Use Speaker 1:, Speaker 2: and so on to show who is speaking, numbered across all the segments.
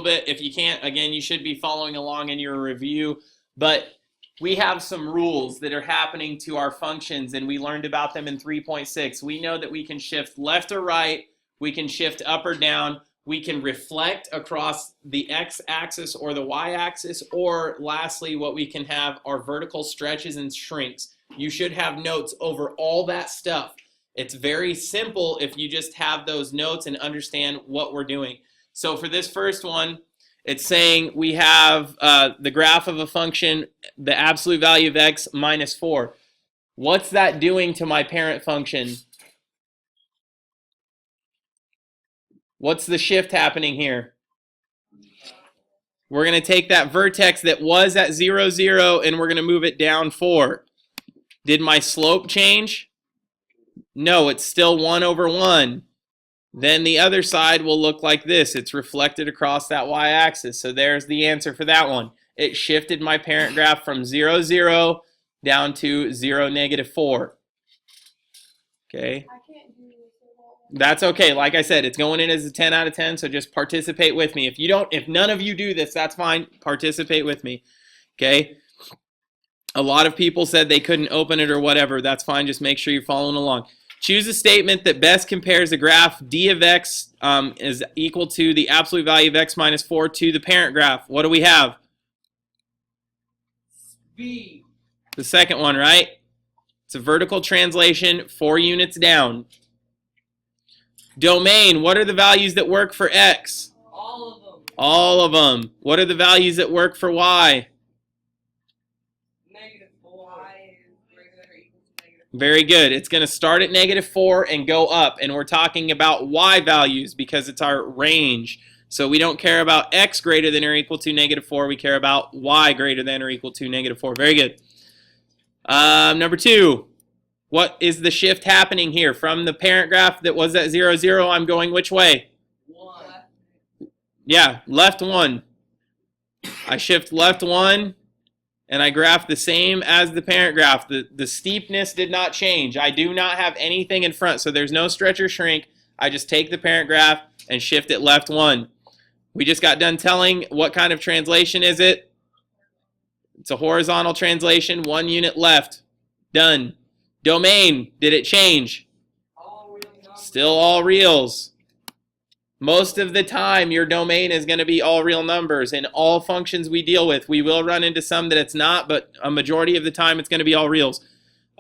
Speaker 1: bit. If you can't, again, you should be following along in your review. But we have some rules that are happening to our functions, and we learned about them in 3.6. We know that we can shift left or right. We can shift up or down. We can reflect across the x-axis or the y-axis, or lastly, what we can have are vertical stretches and shrinks. You should have notes over all that stuff. It's very simple if you just have those notes and understand what we're doing. So for this first one, it's saying we have the graph of a function, the absolute value of x minus 4. What's that doing to my parent function? What's the shift happening here? We're going to take that vertex that was at 0, 0, and we're going to move it down 4. Did my slope change? No, it's still 1 over 1. Then the other side will look like this. It's reflected across that y-axis. So there's the answer for that one. It shifted my parent graph from 0, 0 down to 0, negative 4. Okay. That's okay. Like I said, it's going in as a 10 out of 10, so just participate with me. If none of you do this, that's fine. Participate with me. Okay? A lot of people said they couldn't open it or whatever. That's fine. Just make sure you're following along. Choose a statement that best compares the graph d of x is equal to the absolute value of x minus 4 to the parent graph. What do we have?
Speaker 2: Speed.
Speaker 1: The second one, right? It's a vertical translation, 4 units down. Domain, what are the values that work for x?
Speaker 2: All of them.
Speaker 1: All of them. What are the values that work for y?
Speaker 2: Negative 4. Y is greater than or equal to negative 4.
Speaker 1: Very good. It's going to start at negative 4 and go up. And we're talking about y values because it's our range. So we don't care about x greater than or equal to negative 4. We care about y greater than or equal to negative 4. Very good. Number 2. What is the shift happening here? From the parent graph that was at 0, 0, I'm going which way?
Speaker 2: 1.
Speaker 1: Yeah, left 1. I shift left 1, and I graph the same as the parent graph. The steepness did not change. I do not have anything in front, so there's no stretch or shrink. I just take the parent graph and shift it left 1. We just got done telling what kind of translation is it? It's a horizontal translation, 1 unit left. Done. Domain, did it change?
Speaker 2: All real numbers.
Speaker 1: Still all reals. Most of the time, your domain is going to be all real numbers. In all functions we deal with, we will run into some that it's not, but a majority of the time it's going to be all reals.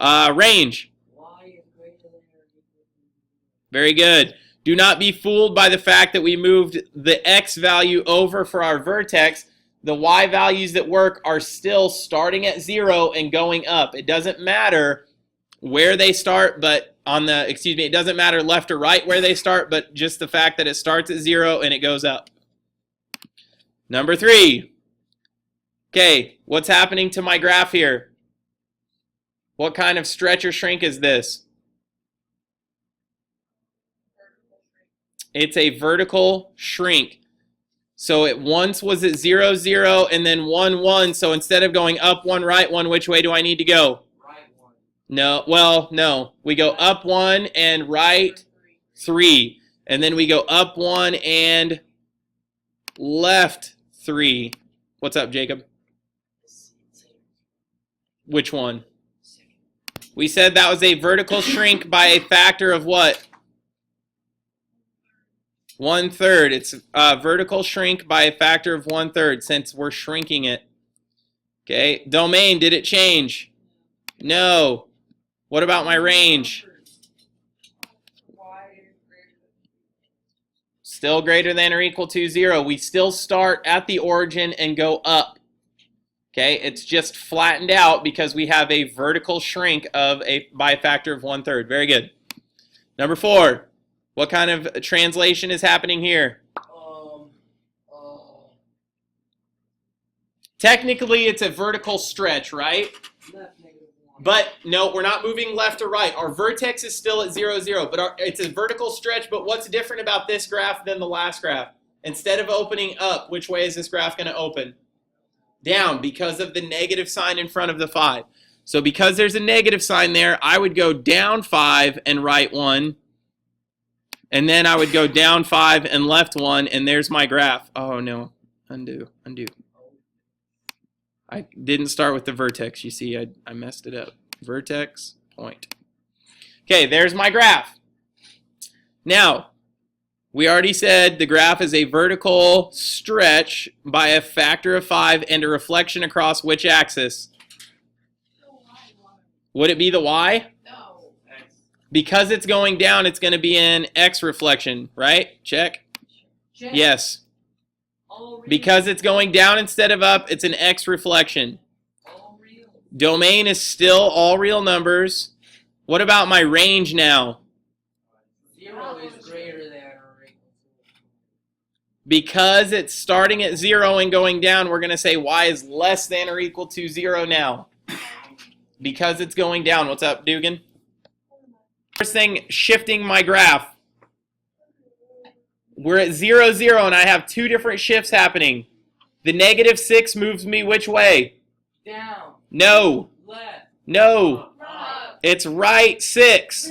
Speaker 1: Range.
Speaker 2: Y is greater than or equal to.
Speaker 1: Very good. Do not be fooled by the fact that we moved the x value over for our vertex. The y values that work are still starting at 0 and going up. It doesn't matter where they start, but it doesn't matter left or right where they start, but just the fact that it starts at 0 and it goes up. Number 3. Okay, what's happening to my graph here? What kind of stretch or shrink is this? It's a vertical shrink. So it once was at 0, 0, and then 1, 1. So instead of going up 1, right 1, which way do I need to go? No, well, no. We go up 1 and right 3. And then we go up 1 and left 3. What's up, Jacob? Which one? We said that was a vertical shrink by a factor of what? 1/3. It's a vertical shrink by a factor of 1/3 since we're shrinking it. Okay, domain, did it change? No. What about my range?
Speaker 2: Y is greater than.
Speaker 1: Still greater than or equal to 0. We still start at the origin and go up. Okay, it's just flattened out because we have a vertical shrink by a factor of 1/3. Very good. Number 4. What kind of translation is happening here? Technically, it's a vertical stretch, right?
Speaker 2: Left negative 1.
Speaker 1: But no, we're not moving left or right. Our vertex is still at 0, 0, but it's a vertical stretch. But what's different about this graph than the last graph? Instead of opening up, which way is this graph going to open? Down, because of the negative sign in front of the 5. So because there's a negative sign there, I would go down 5 and right 1. And then I would go down 5 and left 1, and there's my graph. Oh no, undo. I didn't start with the vertex, you see, I messed it up. Vertex, point. Okay, there's my graph. Now, we already said the graph is a vertical stretch by a factor of 5 and a reflection across which axis? Would it be the y?
Speaker 2: No.
Speaker 1: Because it's going down, it's going to be an x reflection, right? Check. Yes. Because it's going down instead of up, it's an x reflection. Domain is still all real numbers. What about my range now?
Speaker 2: 0 is greater than or equal to.
Speaker 1: Because it's starting at 0 and going down, we're going to say y is less than or equal to 0 now. Because it's going down. What's up, Dugan? First thing, shifting my graph. We're at 0, 0, and I have 2 different shifts happening. The -6 moves me which way?
Speaker 2: Down.
Speaker 1: No.
Speaker 2: Left.
Speaker 1: No.
Speaker 2: Up.
Speaker 1: It's right 6.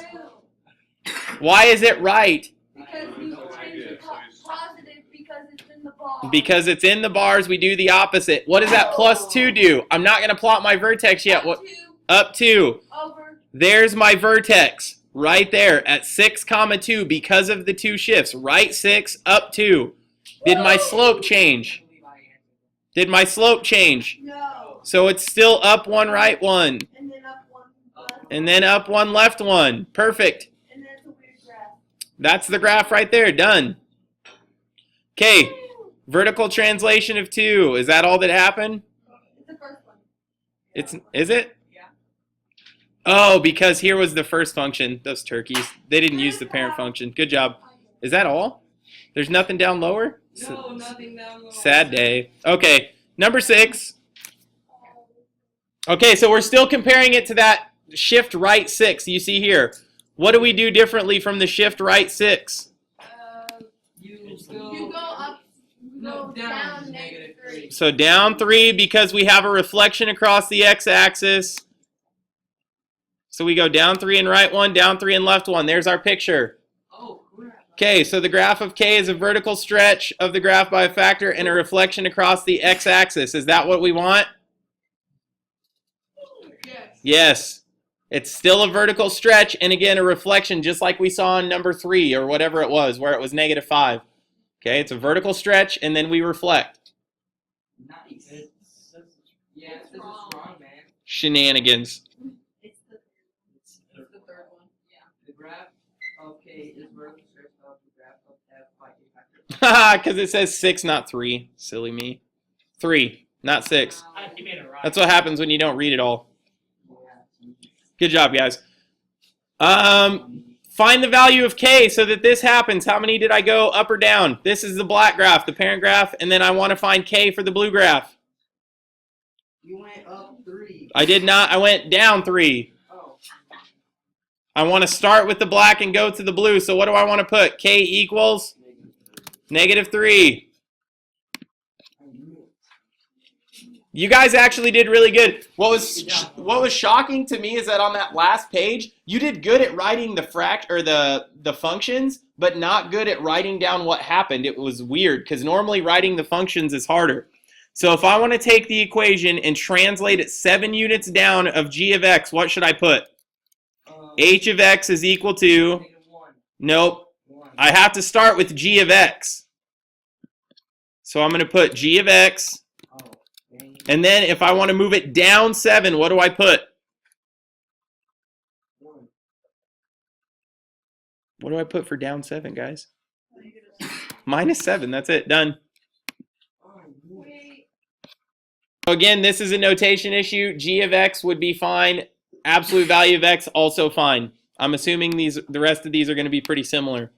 Speaker 1: Why is it right?
Speaker 3: Because you change it positive because it's in the bar.
Speaker 1: Because it's in the bars, we do the opposite. What does that +2 do? I'm not going to plot my vertex yet. What? Up 2.
Speaker 3: Over.
Speaker 1: There's my vertex right there at 6, 2 because of the 2 shifts. Right 6, up 2. Did my slope change? Did my slope change?
Speaker 3: No.
Speaker 1: So it's still up 1, right 1.
Speaker 3: And then up one. Left.
Speaker 1: And then up 1, left 1. Perfect.
Speaker 3: And then it's a weird graph.
Speaker 1: That's the graph right there. Done. Okay. Vertical translation of 2. Is that all that happened?
Speaker 3: It's the first one.
Speaker 1: Is it?
Speaker 2: Yeah.
Speaker 1: Oh, because here was the first function. Those turkeys. They didn't use the parent function. Good job. Is that all? There's nothing down lower?
Speaker 2: No, nothing down low.
Speaker 1: Sad day. Okay. Number 6. Okay, so we're still comparing it to that shift right 6 you see here. What do we do differently from the shift right 6?
Speaker 2: You
Speaker 3: You go up. You
Speaker 2: No,
Speaker 3: go
Speaker 2: down
Speaker 3: down -3.
Speaker 1: So down 3 because we have a reflection across the x-axis. So we go down 3 and right 1, down 3 and left 1. There's our picture.
Speaker 2: Oh, crap.
Speaker 1: Okay, so the graph of k is a vertical stretch of the graph by a factor and a reflection across the x-axis. Is that what we want?
Speaker 2: Yes.
Speaker 1: Yes. It's still a vertical stretch and again a reflection just like we saw in number 3 or whatever it was where it was -5. Okay, it's a vertical stretch and then we reflect.
Speaker 2: Nice. Yeah, this is wrong, man.
Speaker 1: Shenanigans.
Speaker 3: It's the third one. Yeah.
Speaker 2: The graph of K is vertical stretch of the graph of F by a factor.
Speaker 1: Haha, because it says 6, not 3. Silly me. 3, not 6.
Speaker 2: You made it right.
Speaker 1: That's what happens when you don't read it all. Good job, guys. Find the value of k so that this happens. How many did I go up or down? This is the black graph, the parent graph, and then I want to find k for the blue graph.
Speaker 2: You went up 3.
Speaker 1: I did not. I went down 3.
Speaker 2: Oh.
Speaker 1: I want to start with the black and go to the blue. So what do I want to put? K equals -3. You guys actually did really good. What was shocking to me is that on that last page, you did good at writing the functions, but not good at writing down what happened. It was weird because normally writing the functions is harder. So if I want to take the equation and translate it 7 units down of g of x, what should I put? H of x is equal to,
Speaker 2: -1.
Speaker 1: nope,
Speaker 2: 1.
Speaker 1: I have to start with g of x. So I'm going to put g of x.
Speaker 2: Oh, dang.
Speaker 1: And then if I want to move it down 7, what do I put?
Speaker 2: 1.
Speaker 1: What do I put for down 7, guys? -7, that's it, done.
Speaker 2: Oh,
Speaker 3: Wait.
Speaker 1: So again, this is a notation issue. G of x would be fine. Absolute value of x, also fine. I'm assuming the rest of these are going to be pretty similar.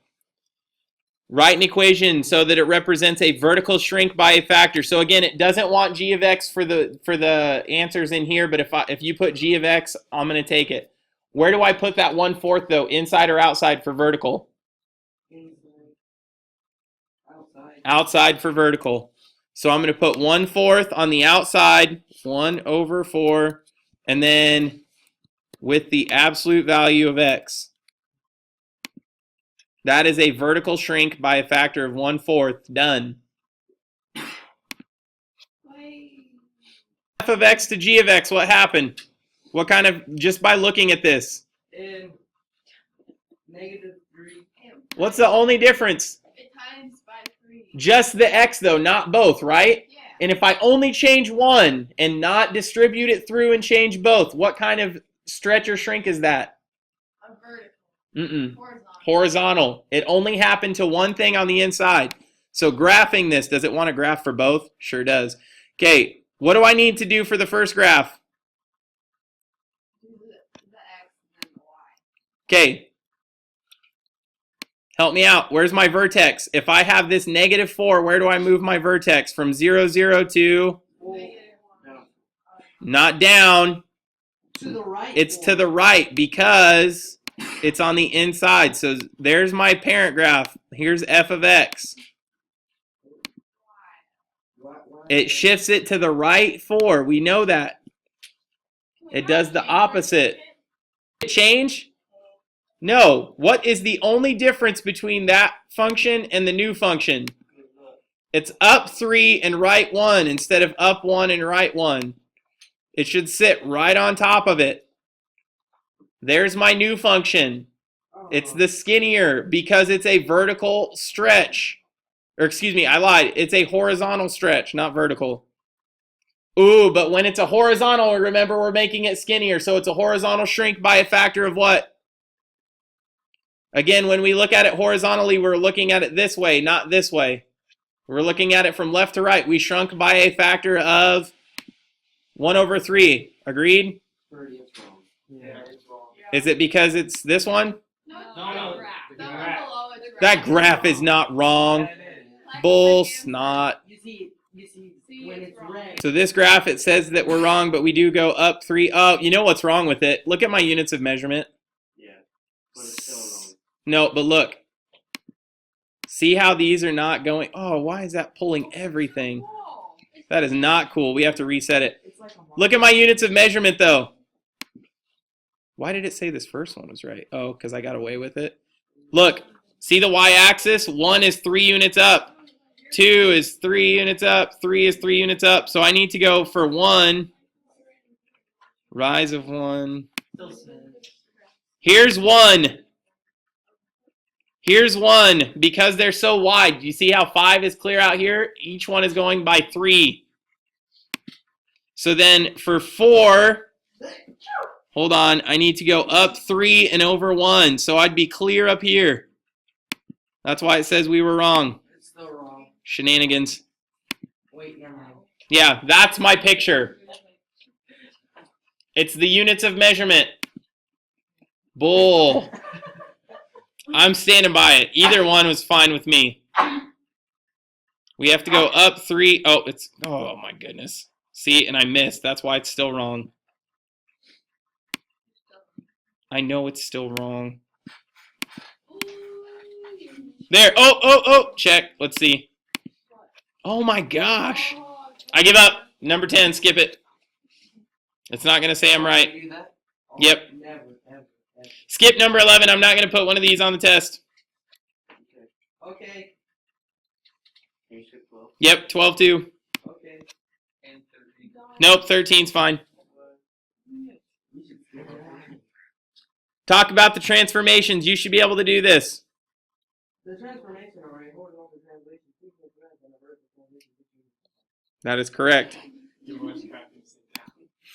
Speaker 1: Write an equation so that it represents a vertical shrink by a factor. So again, it doesn't want g of x for the answers in here, but if you put g of x, I'm going to take it. Where do I put that 1/4 though? Inside or outside for vertical?
Speaker 2: Inside. Outside.
Speaker 1: Outside for vertical. So I'm going to put 1/4 on the outside, 1/4, and then with the absolute value of x. That is a vertical shrink by a factor of 1/4. Done. F of x to g of x, what happened? What kind of, just by looking at this?
Speaker 2: In -3.
Speaker 1: What's the only difference?
Speaker 3: It times by 3.
Speaker 1: Just the x though, not both, right?
Speaker 3: Yeah.
Speaker 1: And if I only change one and not distribute it through and change both, what kind of stretch or shrink is that?
Speaker 3: A vertical.
Speaker 1: Horizontal. Horizontal. It only happened to one thing on the inside. So graphing this, does it want to graph for both? Sure does. Okay, what do I need to do for the first graph?
Speaker 3: Do the x and then the y.
Speaker 1: Okay. Help me out. Where's my vertex? If I have this -4, where do I move my vertex? From 0, 0 to?
Speaker 3: -1.
Speaker 1: Not down.
Speaker 2: To the right.
Speaker 1: It's to the right because it's on the inside. So there's my parent graph. Here's f of x. It shifts it to the right 4. We know that. It does the opposite. Change? No. What is the only difference between that function and the new function? It's up 3 and right 1 instead of up 1 and right 1. It should sit right on top of it. There's my new function. It's the skinnier because it's a vertical stretch. Or excuse me, I lied. It's a horizontal stretch, not vertical. Ooh, but when it's a horizontal, remember we're making it skinnier. So it's a horizontal shrink by a factor of what? Again, when we look at it horizontally, we're looking at it this way, not this way. We're looking at it from left to right. We shrunk by a factor of 1/3. Agreed?
Speaker 2: It's wrong. Yeah, it's wrong.
Speaker 1: Is it because it's this one?
Speaker 3: No, graph. The one below is a graph.
Speaker 1: That graph is not wrong. Bull snot.
Speaker 2: You see, when it's red.
Speaker 1: So this graph, it says that we're wrong, but we do go up 3. Oh, you know what's wrong with it? Look at my units of measurement.
Speaker 2: Yeah, but it's still wrong.
Speaker 1: No, but look. See how these are not going? Oh, why is that pulling everything?
Speaker 3: Whoa.
Speaker 1: That is not cool. We have to reset it.
Speaker 2: It's like a
Speaker 1: Look at my units of measurement, though. Why did it say this first one was right? Oh, because I got away with it. Look, see the y-axis? 1 is 3 units up. 2 is 3 units up. 3 is 3 units up. So I need to go for 1. Rise of 1. Here's 1. Here's 1. Because they're so wide. Do you see how 5 is clear out here? Each one is going by 3. So then for 4, hold on, I need to go up 3 and over 1. So I'd be clear up here. That's why it says we were wrong.
Speaker 2: It's still wrong.
Speaker 1: Shenanigans.
Speaker 2: Wait, never mind.
Speaker 1: Yeah, that's my picture. It's the units of measurement. Bull. I'm standing by it. Either one was fine with me. We have to go up 3. Oh, it's, oh my goodness. See, and I missed. That's why it's still wrong. I know it's still wrong. There. Oh. Check. Let's see. Oh my gosh. I give up. Number 10. Skip it. It's not going to say I'm right.
Speaker 2: Do that? Oh,
Speaker 1: Yep.
Speaker 2: Never, ever.
Speaker 1: Skip number 11. I'm not going to put one of these on the test.
Speaker 2: Okay.
Speaker 1: Yep. 12 too.
Speaker 2: Okay. And 13.
Speaker 1: Nope. 13's fine. Talk about the transformations. You should be able to do this.
Speaker 2: The transformation or a horizontal translation sequence and a vertical translation.
Speaker 1: That is correct.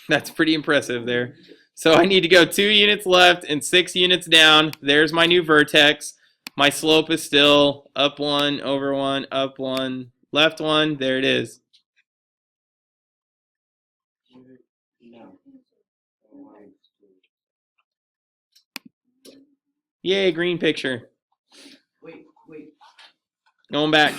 Speaker 1: That's pretty impressive there. So I need to go 2 units left and 6 units down. There's my new vertex. My slope is still up 1, over 1, up 1, left 1. There it is. Yay, green picture.
Speaker 2: Wait.
Speaker 1: Going back.